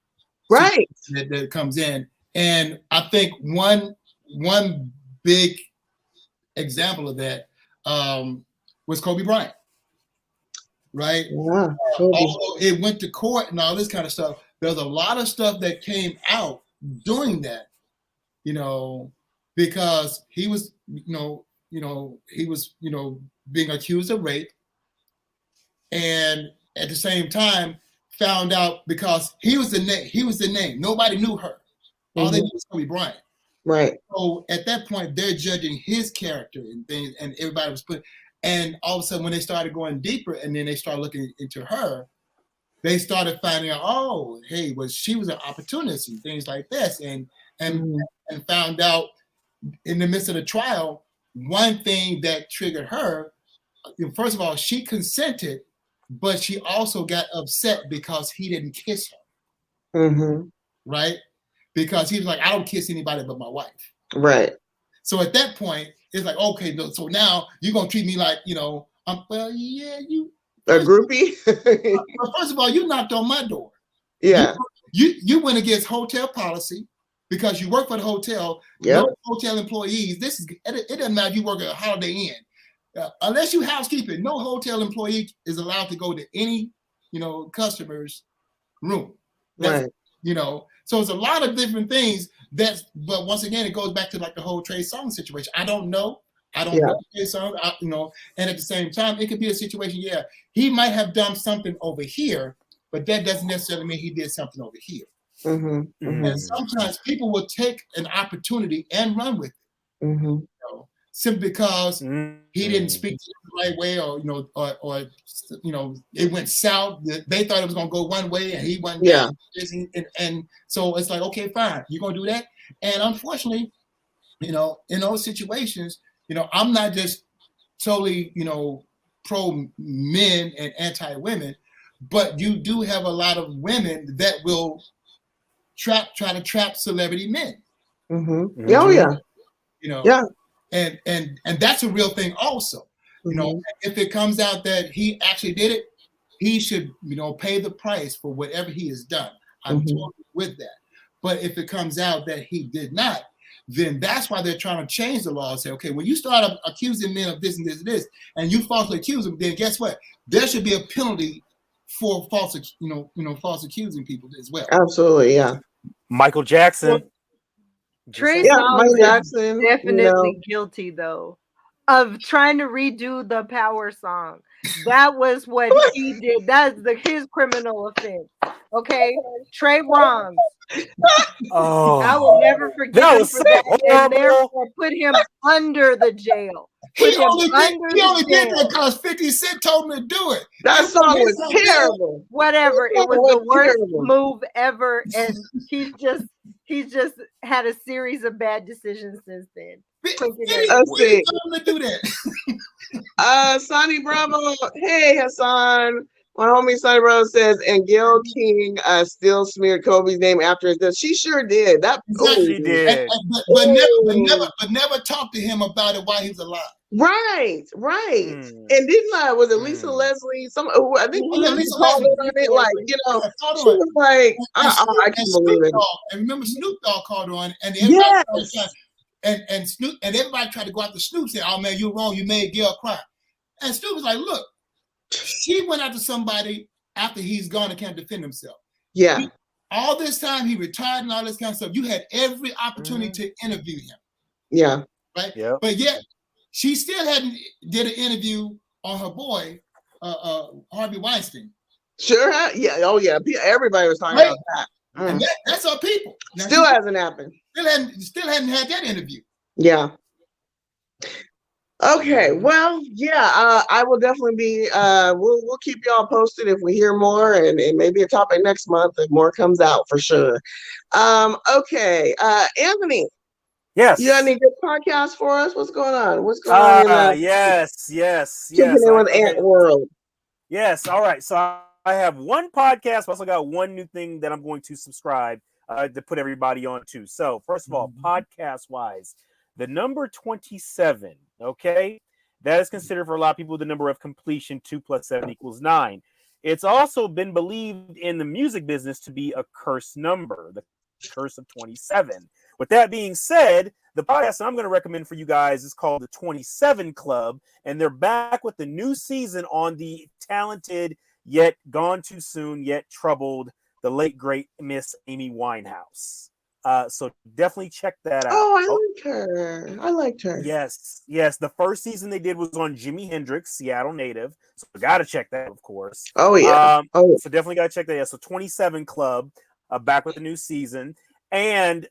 right? That comes in, and I think one big example of that was Kobe Bryant. Right? Yeah. Although it went to court and all this kind of stuff, there's a lot of stuff that came out doing that, because he was, being accused of rape, and at the same time found out because he was the name. Nobody knew her. All they knew was Kobe Bryant. Right. So at that point, they're judging his character and things, and everybody was put. And all of a sudden, when they started going deeper, and then they started looking into her, they started finding out, oh, hey, she was an opportunist and things like this, and found out in the midst of the trial, one thing that triggered her. First of all, she consented, but she also got upset because he didn't kiss her. Right? Because he was like, I don't kiss anybody but my wife. Right. So at that point, it's like, okay, so now you're gonna treat me like, you. A groupie. First of all, you knocked on my door. Yeah. You went against hotel policy because you work for the hotel. Yep. No hotel employees. It doesn't matter if you work at a Holiday Inn. Unless you housekeeping, no hotel employee is allowed to go to any, customers room. That's, Right. you know, so it's a lot of different things. But once again, it goes back to like the whole Trey Songz situation. I don't know. I don't know Trey Songz, you know, and at the same time, it could be a situation. Yeah, he might have done something over here, but that doesn't necessarily mean he did something over here. Mm-hmm. Mm-hmm. And sometimes people will take an opportunity and run with it, Mm-hmm. you know, simply because he didn't speak to them the right way, or you know, or you know, it went south. They thought it was gonna go one way, and he went down. And so it's like, okay, fine, you're gonna do that. And unfortunately, you know, in those situations, you know, I'm not just totally, you know, pro men and anti women, but you do have a lot of women that will try to trap celebrity men. Mm-hmm. Oh yeah. You know. Yeah. And that's a real thing also. You know, if it comes out that he actually did it, he should, you know, pay the price for whatever he has done. I'm totally with that. But if it comes out that he did not, then that's why they're trying to change the law and say, okay, when you start accusing men of this and this and this, and you falsely accuse them, then guess what? There should be a penalty for false accusing people as well. Absolutely, yeah. Michael Jackson. Trey Yeah, Songz Michael is Jackson, definitely guilty though of trying to redo the Power song. That was what he did. That's his criminal offense. Okay, Trey Songz. Oh, I will never forgive that him was for that, and horrible. therefore put him under the jail. He only did that because 50 Cent told him to do it. That song was terrible. Whatever. It was the worst move ever, and he's just had a series of bad decisions since then. Let's see. To do that. Sonny Bravo. Hey, Hassan. My homie Sonny Bravo says, and Gayle King still smeared Kobe's name after his death. She sure did. She did. But never talked to him about it while he was alive. Right. And didn't was it Lisa Leslie? I think Lisa called her on it, like, you know, she was like, I can't believe it. And remember, Snoop Dogg called her on, and and Snoop and everybody tried to go after Snoop, saying, "Oh man, you're wrong. You made Gayle cry." And Snoop was like, "Look, she went after somebody after he's gone and can't defend himself. Yeah. All this time he retired and all this kind of stuff. You had every opportunity to interview him. Yeah. Right. Yeah. But yet she still hadn't did an interview on her boy, Harvey Weinstein. Sure. Yeah. Oh yeah. Everybody was talking about that. And that's our people. Now, still hasn't happened. Still hadn't had that interview. Yeah. Okay. Well, yeah. I will definitely be. We'll keep y'all posted if we hear more, and maybe a topic next month if more comes out for sure. Okay. Anthony. Yes. You got any good podcasts for us? What's going on? What's going on? Yes. Kicking in with Ant World. Yes. All right. So I have one podcast. I also got one new thing that I'm going to subscribe to put everybody on to. So first of all, podcast wise, the number 27. Okay, that is considered for a lot of people the number of completion. 2 + 7 = 9. It's also been believed in the music business to be a cursed number, the curse of 27. With that being said, the podcast I'm going to recommend for you guys is called the 27 Club, and they're back with the new season on the talented yet gone too soon yet troubled, the late great Miss Amy Winehouse. So definitely check that out. Oh, I liked her. Yes. The first season they did was on Jimi Hendrix, Seattle native. So gotta check that, of course. Oh yeah. So definitely gotta check that. Yeah. So 27 Club, back with the new season. And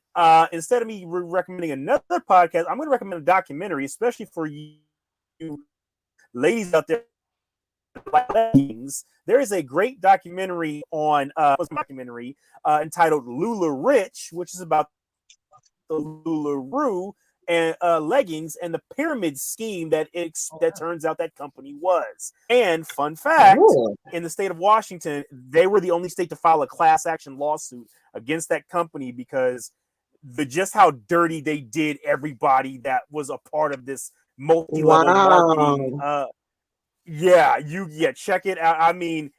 instead of me recommending another podcast, I'm going to recommend a documentary, especially for you ladies out there. There is a great documentary on entitled Lula Rich, which is about the LuLaRoe and leggings and the pyramid scheme that turns out that company was. And fun fact, in the state of Washington, they were the only state to file a class action lawsuit against that company because just how dirty they did everybody that was a part of this multi-level marketing. Check it out. I mean,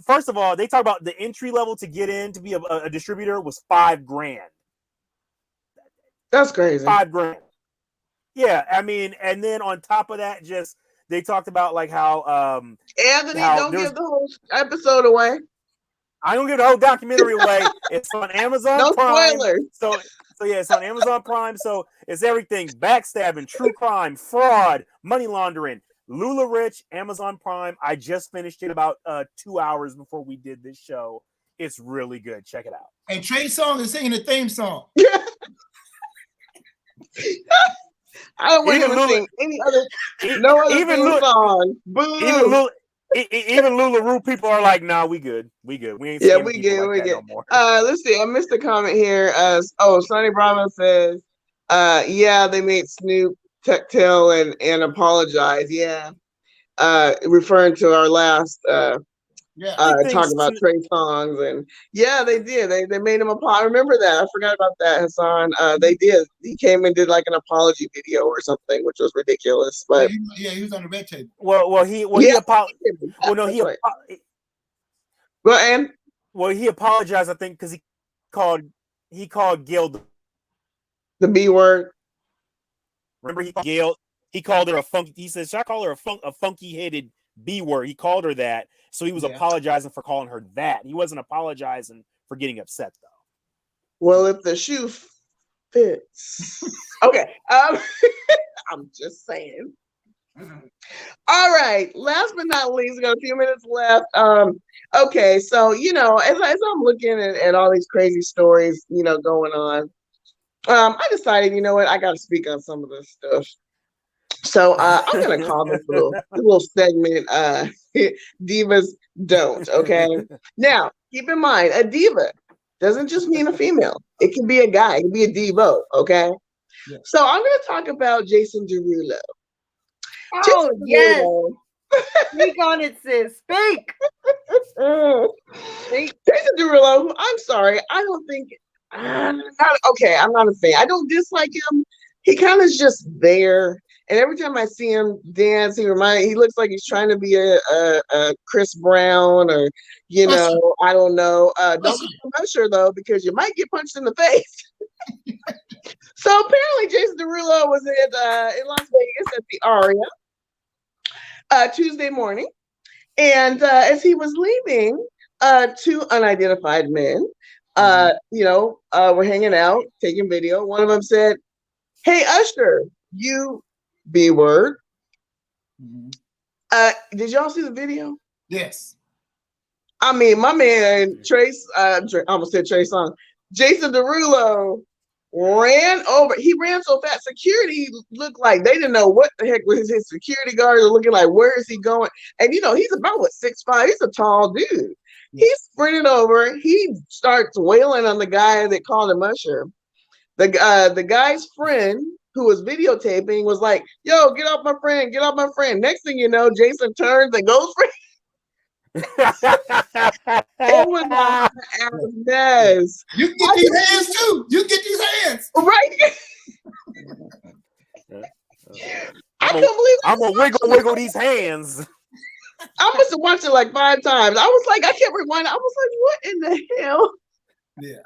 first of all, they talk about the entry level to get in to be a distributor was $5,000. That's crazy. $5,000. Yeah, I mean, and then on top of that, just they talked about like how Anthony, don't give the whole episode away. I don't give the whole documentary away. It's on Amazon No Prime. spoilers. So yeah, it's on Amazon Prime. So it's everything: backstabbing, true crime, fraud, money laundering. Lula Rich, Amazon Prime. I just finished it about 2 hours before we did this show. It's really good. Check it out. And Trey Songz is singing the theme song. I don't want him to sing any other, no other theme song. Boo. Even LuLaRoe people are like, nah, we good. We ain't Yeah, singing we people good. like We that good. no more. Let's see. I missed a comment here. Sonny Bravo says, yeah, they made Snoop tell and apologize. Yeah. Referring to our last talking about Trey Songz, and yeah, they did. They made him apologize. I remember that. I forgot about that, Hassan. They did. He came and did like an apology video or something, which was ridiculous. But yeah, he was on the red table. He apologized, I think, because he called Gail the B word. Remember, he called her a funky. He said, "Should I call her a funky headed B word?" He called her that, so he was apologizing for calling her that. He wasn't apologizing for getting upset, though. Well, if the shoe fits, okay. I'm just saying. All right. Last but not least, we got a few minutes left. Okay, so as I'm looking at all these crazy stories, going on, I decided, I got to speak on some of this stuff. So I'm gonna call this little segment "Divas Don't." Okay. Now, keep in mind, a diva doesn't just mean a female. It can be a guy. It can be a divo. Okay. Yeah. So I'm gonna talk about Jason Derulo. Oh yes. Speak on it, sis. Speak. Jason Derulo. I'm sorry. I don't think. I'm not a fan. I don't dislike him. He kind of is just there. And every time I see him dance, he looks like he's trying to be a Chris Brown or, I don't know. Don't be Usher though, because you might get punched in the face. So apparently Jason Derulo was in Las Vegas at the Aria Tuesday morning. And as he was leaving, two unidentified men, were hanging out, taking video. One of them said, "Hey, Usher, you B word." Did y'all see the video? Yes. I mean, my man I almost said Trey Songz. Jason Derulo ran over. He ran so fast. Security looked like they didn't know what the heck was his security guards are looking like. Where is he going? And he's about 6'5". He's a tall dude. He sprinted over. He starts wailing on the guy that called him Usher. The guy's friend who was videotaping was like, "Yo, get off my friend, get off my friend." Next thing you know, Jason turns and goes for it was a mess. You get these hands too. You get these hands. Right. I can't believe I'm gonna wiggle these hands. I must have watched it like 5 times. I was like, I can't rewind. I was like, what in the hell? Yeah.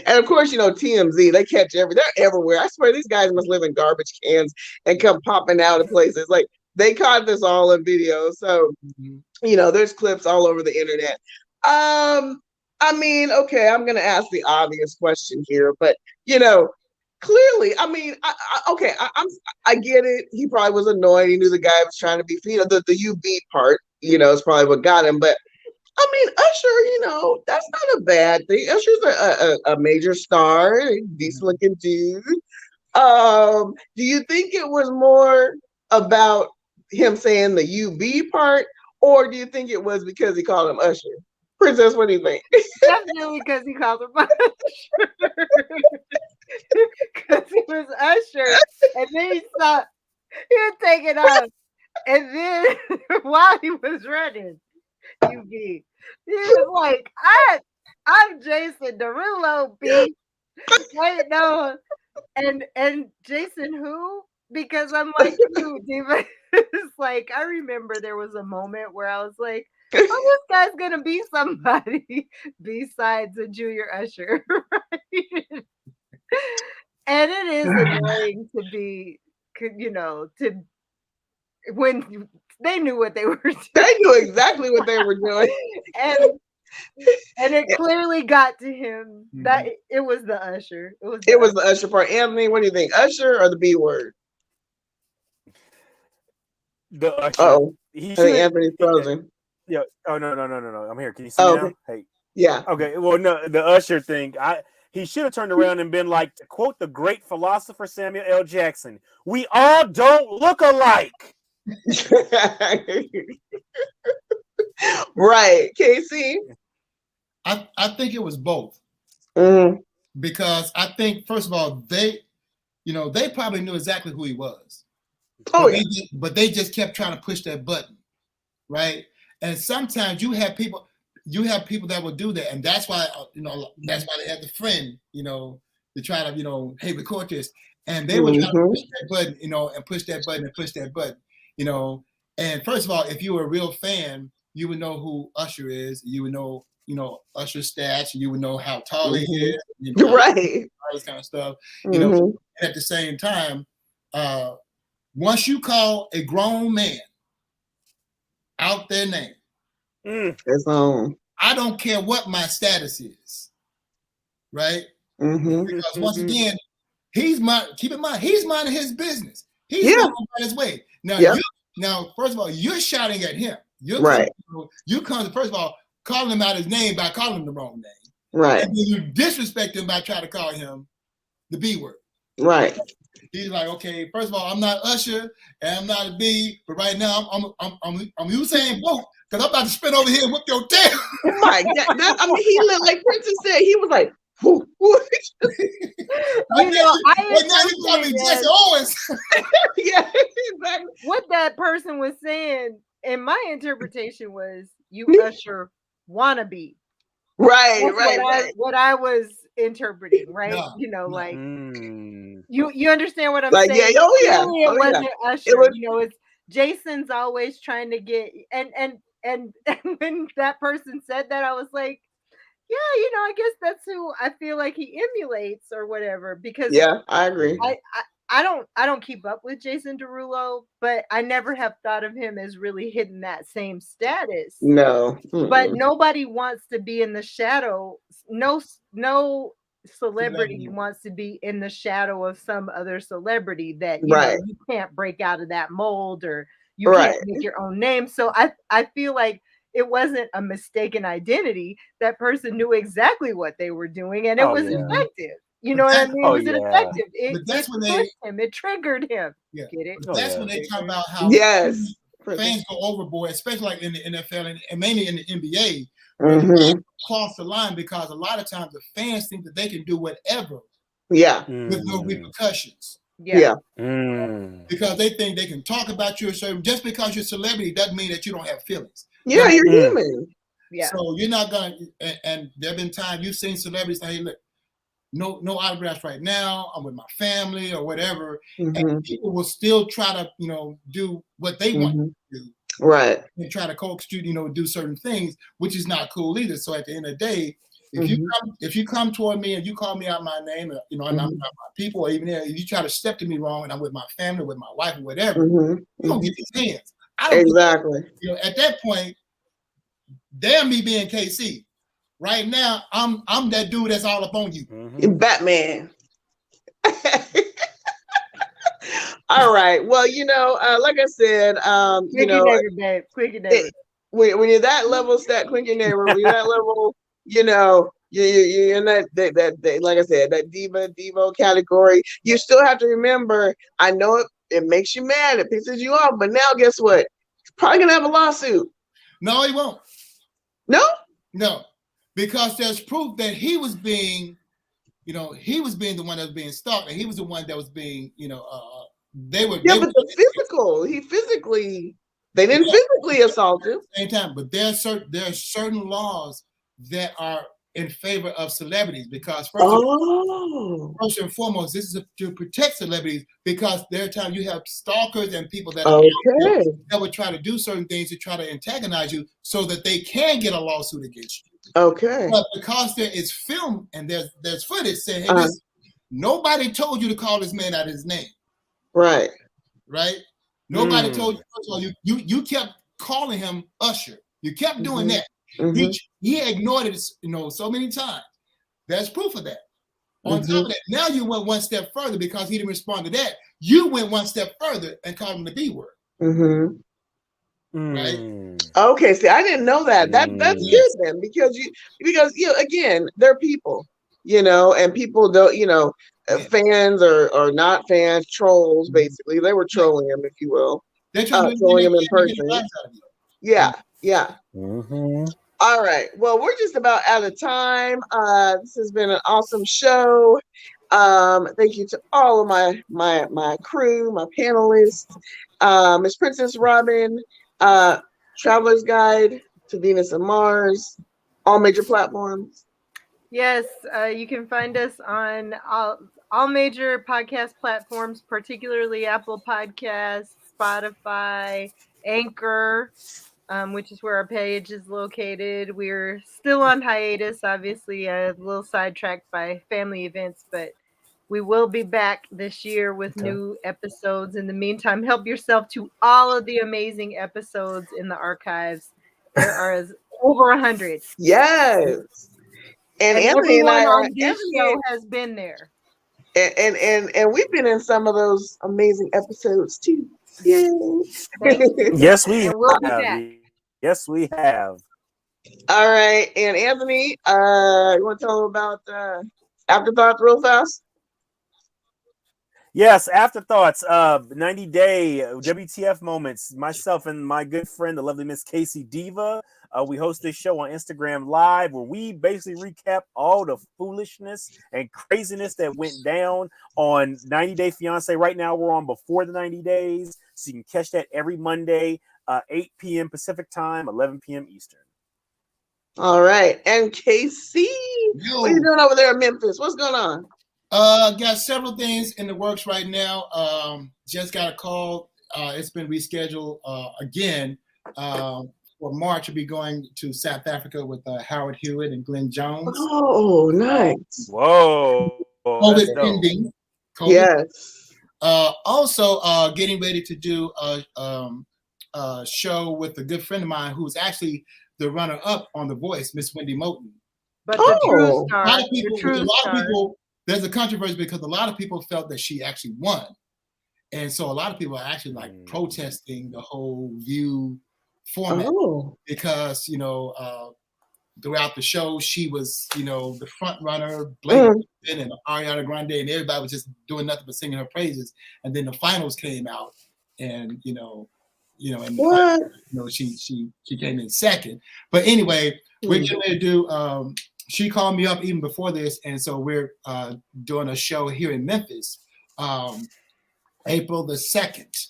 And of course, TMZ, they catch they're everywhere. I swear these guys must live in garbage cans and come popping out of places. Like, they caught this all in video. So, there's clips all over the internet. I mean, okay, I'm going to ask the obvious question here, but, clearly, I mean, I get it. He probably was annoyed. He knew the guy was trying to be, the UB part, is probably what got him. But I mean, Usher, that's not a bad thing. Usher's a major star, a decent looking dude. Do you think it was more about him saying the UB part, or do you think it was because he called him Usher? Princess, what do you think? Definitely because he called him Usher. Because he was Usher, and then he would take it off, and then while he was running, he was like, I'm Jason Derulo, B. Wait, no, and Jason who? Because I'm like you, Diva. It's like, I remember there was a moment where I was like, oh, this guy's gonna be somebody besides a junior Usher, right? And it is annoying to be, when they knew what they were doing. They knew exactly what they were doing. And And it clearly got to him that it was the usher. It was the usher part. Anthony, what do you think? Usher or the B word? The usher. Oh, He I think Anthony's should. frozen. Yeah. Oh no. I'm here. Can you see me now? Hey. Yeah. Okay. Well, no, the usher thing. He should have turned around and been like, to quote the great philosopher Samuel L. Jackson, "We all don't look alike." Right, K-Cee. I think it was both. Mm-hmm. Because I think, first of all, they probably knew exactly who he was. Oh, but they just kept trying to push that button, right? And sometimes you have people that will do that, and that's why they had the friend, to try to hey, record this, and they would try to push that button, and push that button and push that button, And first of all, if you were a real fan, you would know who Usher is. You would know, Usher's stats. You would know how tall he is. Right. All this kind of stuff. And at the same time, once you call a grown man out their name, it's on. I don't care what my status is, right? Because once again, keep in mind, he's minding his business. He's going on his way. Now, first of all, you're shouting at him. You come, first of all, calling him out his name by calling him the wrong name. Right. And then you disrespect him by trying to call him the B word. Right. He's like, okay, first of all, I'm not Usher and I'm not a B, but right now I'm Usain Bolt because I'm about to spin over here and whip your tail. Oh my God. He looked like Princess said. He was like, whoo, whoo. Now you call me Jesse Owens. Yeah, exactly. What that person was saying, in my interpretation, was you Usher wannabe. Right, what I was interpreting, right? You understand what I'm saying? Yeah, it wasn't Usher. It's Jason's always trying to get and when that person said that, I was like, yeah, I guess that's who I feel like he emulates or whatever. Because I agree. I don't keep up with Jason Derulo, but I never have thought of him as really hitting that same status. No. But nobody wants to be in the shadow. No celebrity wants to be in the shadow of some other celebrity that you can't break out of that mold or you can't make your own name. So I feel like it wasn't a mistaken identity. That person knew exactly what they were doing, and it was effective. You know what I mean? It was effective. It pushed him. It triggered him. Yeah. Get it? That's when they talk about how fans go overboard, especially like in the NFL and mainly in the NBA. Cross the line because a lot of times the fans think that they can do whatever. With no repercussions. Because they think they can talk about you just because you're a celebrity doesn't mean that you don't have feelings. Yeah, you're human. Yeah. So you're not gonna. And there have been times you've seen celebrities say, "Hey, look, no autographs right now. I'm with my family or whatever," and people will still try to, do what they want to do, right? And try to coax you, do certain things, which is not cool either. So at the end of the day, if you come toward me and you call me out my name, and I'm not my people, or even if you try to step to me wrong, and I'm with my family, with my wife, or whatever, you don't get these hands. Exactly. At that point, damn me being K-Cee. Right now, I'm that dude that's all up on you. Batman. All right. Well, like I said, quick your neighbor. When you're that level, quick your neighbor. When you're that level, you're in that like I said, that diva category. You still have to remember. I know it makes you mad, it pisses you off, but now guess what? He's probably gonna have a lawsuit. No, he won't. No, because there's proof that he was being, he was being the one that was being stalked, and he was the one that was being, they were. Yeah, but they didn't physically assault him. At the same time, but there are certain laws that are in favor of celebrities because first and foremost, this is to protect celebrities because there are times you have stalkers and people that that would try to do certain things to try to antagonize you so that they can get a lawsuit against you. Okay. But because there is film and there's footage saying, hey, listen, nobody told you to call this man out his name. Right. Nobody told you. First of all, you kept calling him Usher. You kept doing that. He ignored it, so many times. There's proof of that. On top of that, now you went one step further because he didn't respond to that. You went one step further and called him the B word. Right? Okay, see, I didn't know that. That's good then, because again, they're people, and people don't, fans or not fans, trolls basically. They were trolling him, if you will. They're trolling him in person. Yeah. All right. Well, we're just about out of time. This has been an awesome show. Thank you to all of my crew, my panelists, Miss Princess Robin, Traveler's Guide to Venus and Mars, all major platforms. Yes, you can find us on all major podcast platforms, particularly Apple Podcasts, Spotify, Anchor, which is where our page is located. We're still on hiatus, obviously, a little sidetracked by family events, but we will be back this year with new episodes. In the meantime, help yourself to all of the amazing episodes in the archives. There are over 100. Yes. And Anthony and I on this show has been there. And we've been in some of those amazing episodes too. Yay. Yes, we have. Yes, we have. All right. And Anthony, you want to tell them about Afterthoughts real fast? Yes, Afterthoughts, 90-day WTF moments. Myself and my good friend, the lovely Miss K-Cee Deeva, we host this show on Instagram Live where we basically recap all the foolishness and craziness that went down on 90 Day Fiance. Right now, we're on before the 90 days, so you can catch that every Monday, 8 p.m. Pacific time, 11 p.m. Eastern. All right. And K-Cee, what are you doing over there in Memphis? What's going on? Got several things in the works right now. Just got a call. It's been rescheduled again for March. I'll be going to South Africa with Howard Hewitt and Glenn Jones. Oh, nice. Whoa. COVID ending. Yes. Also, getting ready to do a show with a good friend of mine who's actually the runner-up on The Voice, Miss Wendy Moulton. But the true star. A lot of people, there's a controversy because a lot of people felt that she actually won. And so a lot of people are actually protesting the whole View format because, throughout the show, she was, the front runner, Blake and Ariana Grande, and everybody was just doing nothing but singing her praises. And then the finals came out and, she came in second. But anyway, we're getting ready to do, she called me up even before this. And so we're doing a show here in Memphis, April the 2nd.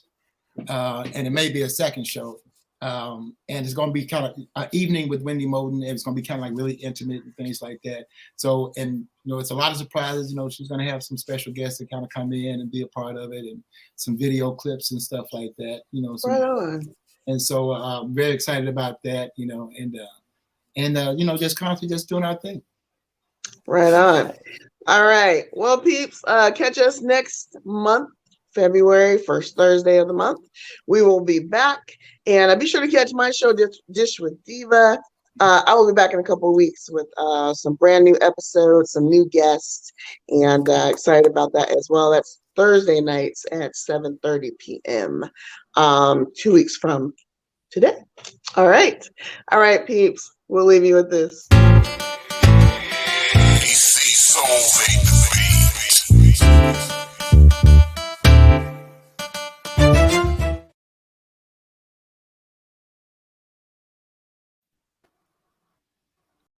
And it may be a second show. And it's going to be kind of an evening with Wendy Moulton. And it's going to be kind of like really intimate and things like that. So, and, it's a lot of surprises. She's going to have some special guests that kind of come in and be a part of it and some video clips and stuff like that, Right on. And so I'm very excited about that, and just constantly just doing our thing. Right on. All right. Well, peeps, catch us next month, February, first Thursday of the month. We will be back. And be sure to catch my show, Dish with Diva. I will be back in a couple of weeks with some brand new episodes, some new guests, and excited about that as well. That's Thursday nights at 7:30 p.m. 2 weeks from today. All right, peeps. We'll leave you with this. K-Cee Soul, baby.